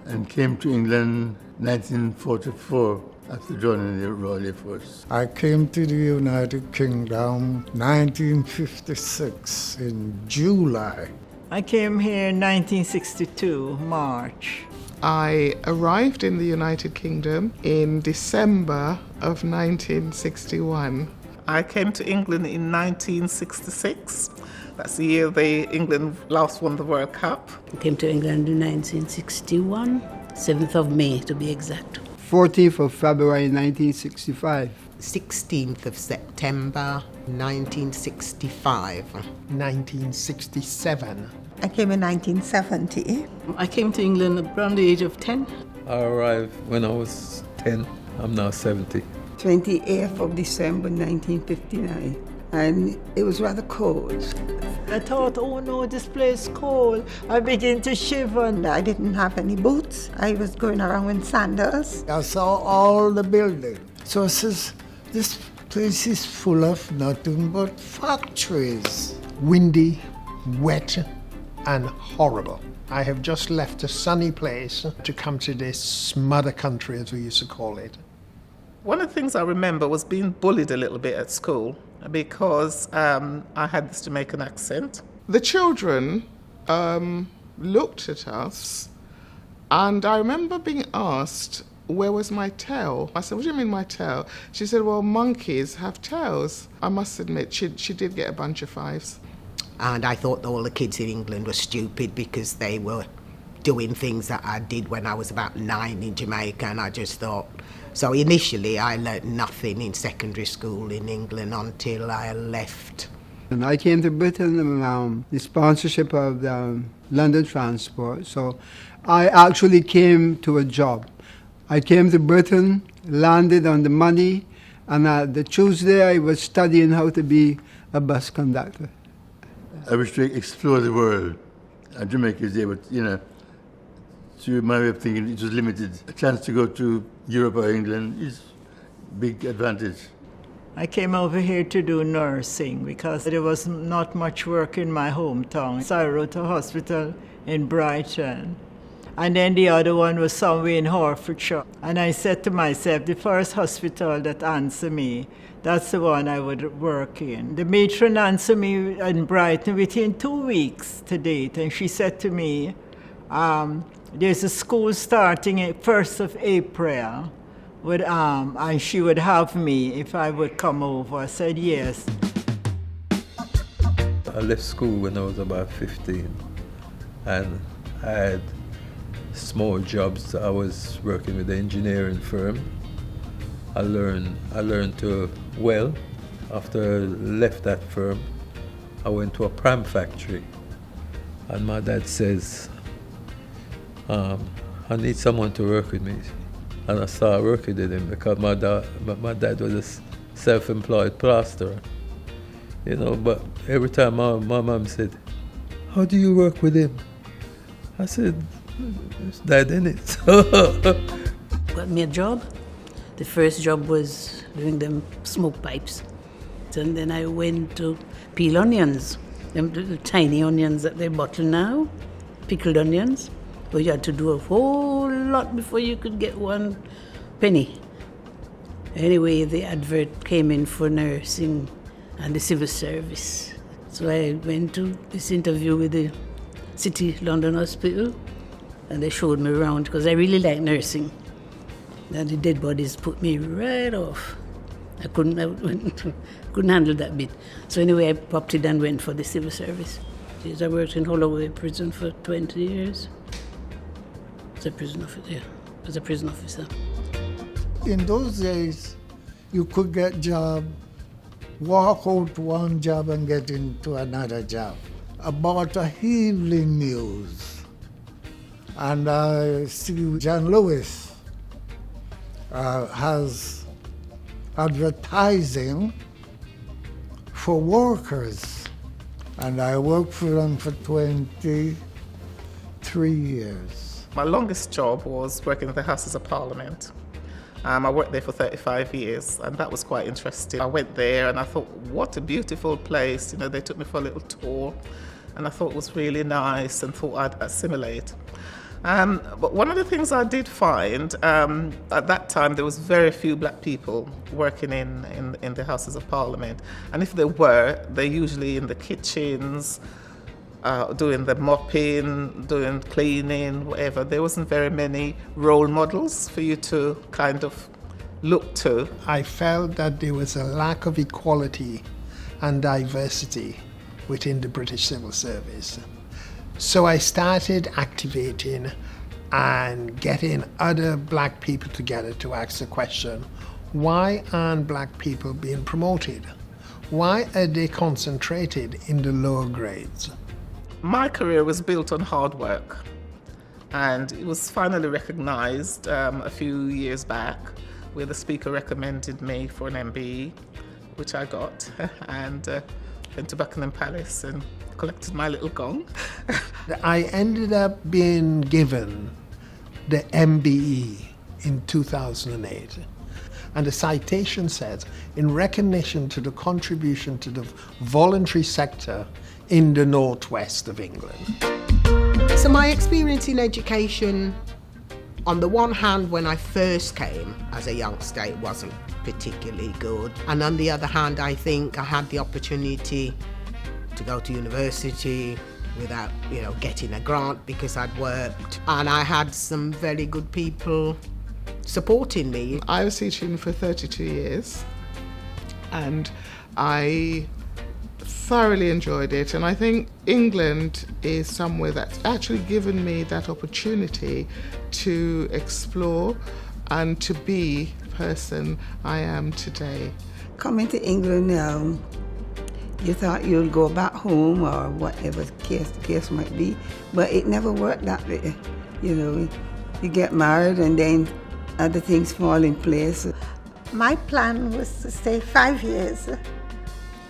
And came to England 1944 after joining the Royal Air Force. I came to the United Kingdom 1956 in July. I came here in 1962, March. I arrived in the United Kingdom in December of 1961. I came to England in 1966. That's the year England last won the World Cup. I came to England in 1961, 7th of May to be exact. 14th of February 1965. 16th of September 1965. 1967. I came in 1970. I came to England around the age of 10. I arrived when I was 10. I'm now 70. 28th of December 1959. And it was rather cold. I thought, oh no, this place is cold. I began to shiver. I didn't have any boots. I was going around in sandals. I saw all the buildings. So I says, this place is full of nothing but factories. Windy, wet, and horrible. I have just left a sunny place to come to this mother country, as we used to call it. One of the things I remember was being bullied a little bit at school because I had this Jamaican accent. The children looked at us, and I remember being asked, where was my tail? I said, what do you mean my tail? She said, well, monkeys have tails. I must admit, she did get a bunch of fives. And I thought all the kids in England were stupid because they were doing things that I did when I was about 9 in Jamaica, and I just thought... So initially I learnt nothing in secondary school in England until I left. And I came to Britain the sponsorship of the London Transport, so I actually came to a job. I came to Britain, landed on the money, and the Tuesday I was studying how to be a bus conductor. I wish to explore the world. And Jamaica is there, but, to my way of thinking, it was limited. A chance to go to Europe or England is a big advantage. I came over here to do nursing because there was not much work in my hometown. So I wrote a hospital in Brighton. And then the other one was somewhere in Hertfordshire. And I said to myself, the first hospital that answered me, that's the one I would work in. The matron answered me in Brighton within 2 weeks to date. And she said to me, there's a school starting 1st of April, and she would have me if I would come over. I said yes. I left school when I was about 15, and I had small jobs. I was working with an engineering firm. I learned to weld. After I left that firm, I went to a pram factory, and my dad says, I need someone to work with me. And I started working with him because my dad was a self-employed plasterer. But every time my mom said, how do you work with him? I said, it's Dad, innit? Got me a job. The first job was doing them smoke pipes. And then I went to peel onions, them little tiny onions that they bottle now, pickled onions. But you had to do a whole lot before you could get 1 penny. Anyway, the advert came in for nursing and the civil service. So I went to this interview with the City London Hospital, and they showed me around because I really like nursing. And the dead bodies put me right off. I couldn't handle that bit. So anyway, I popped it and went for the civil service. I worked in Holloway prison for 20 years. As a prison officer. In those days, you could get job, walk out one job and get into another job. About a evening news, and I see John Lewis has advertising for workers, and I worked for them for 23 years. My longest job was working at the Houses of Parliament. I worked there for 35 years, and that was quite interesting. I went there and I thought, what a beautiful place. They took me for a little tour, and I thought it was really nice and thought I'd assimilate. But one of the things I did find, at that time there was very few black people working in the Houses of Parliament, and if there were, they're usually in the kitchens, doing the mopping, doing cleaning, whatever. There wasn't very many role models for you to kind of look to. I felt that there was a lack of equality and diversity within the British Civil Service. So I started activating and getting other black people together to ask the question, why aren't black people being promoted? Why are they concentrated in the lower grades? My career was built on hard work, and it was finally recognised a few years back, where the Speaker recommended me for an MBE, which I got, and went to Buckingham Palace and collected my little gong. I ended up being given the MBE in 2008. And the citation says, in recognition to the contribution to the voluntary sector in the northwest of England. So my experience in education, on the one hand, when I first came as a youngster, it wasn't particularly good. And on the other hand, I think I had the opportunity to go to university without, getting a grant because I'd worked. And I had some very good people supporting me. I was teaching for 32 years and I thoroughly enjoyed it, and I think England is somewhere that's actually given me that opportunity to explore and to be the person I am today. Coming to England now, you thought you'll go back home or whatever the case might be, but it never worked that way. You get married and then other things fall in place. My plan was to stay 5 years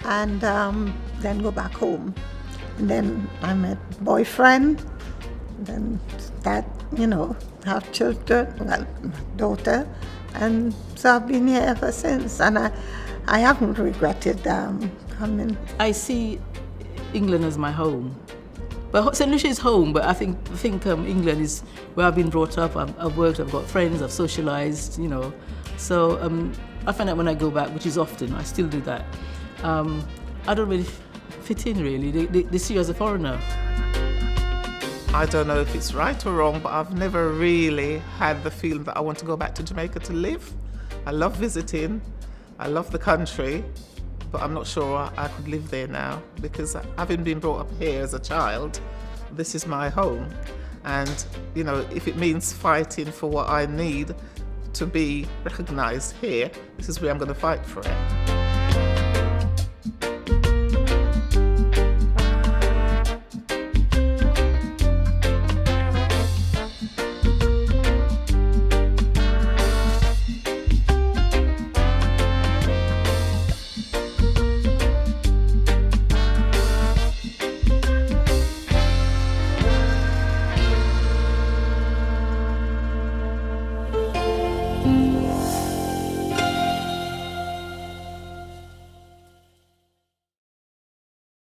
and then go back home. And then I met a boyfriend, then start, have children, well, daughter, and so I've been here ever since. And I haven't regretted coming. I see England as my home. But St. Lucia is home, but I think England is where I've been brought up. I've worked, I've got friends, I've socialised, So I find that when I go back, which is often, I still do that, I don't really fit in, really. They see you as a foreigner. I don't know if it's right or wrong, but I've never really had the feeling that I want to go back to Jamaica to live. I love visiting, I love the country, but I'm not sure I could live there now because having been brought up here as a child, this is my home. And, if it means fighting for what I need to be recognised here, this is where I'm going to fight for it.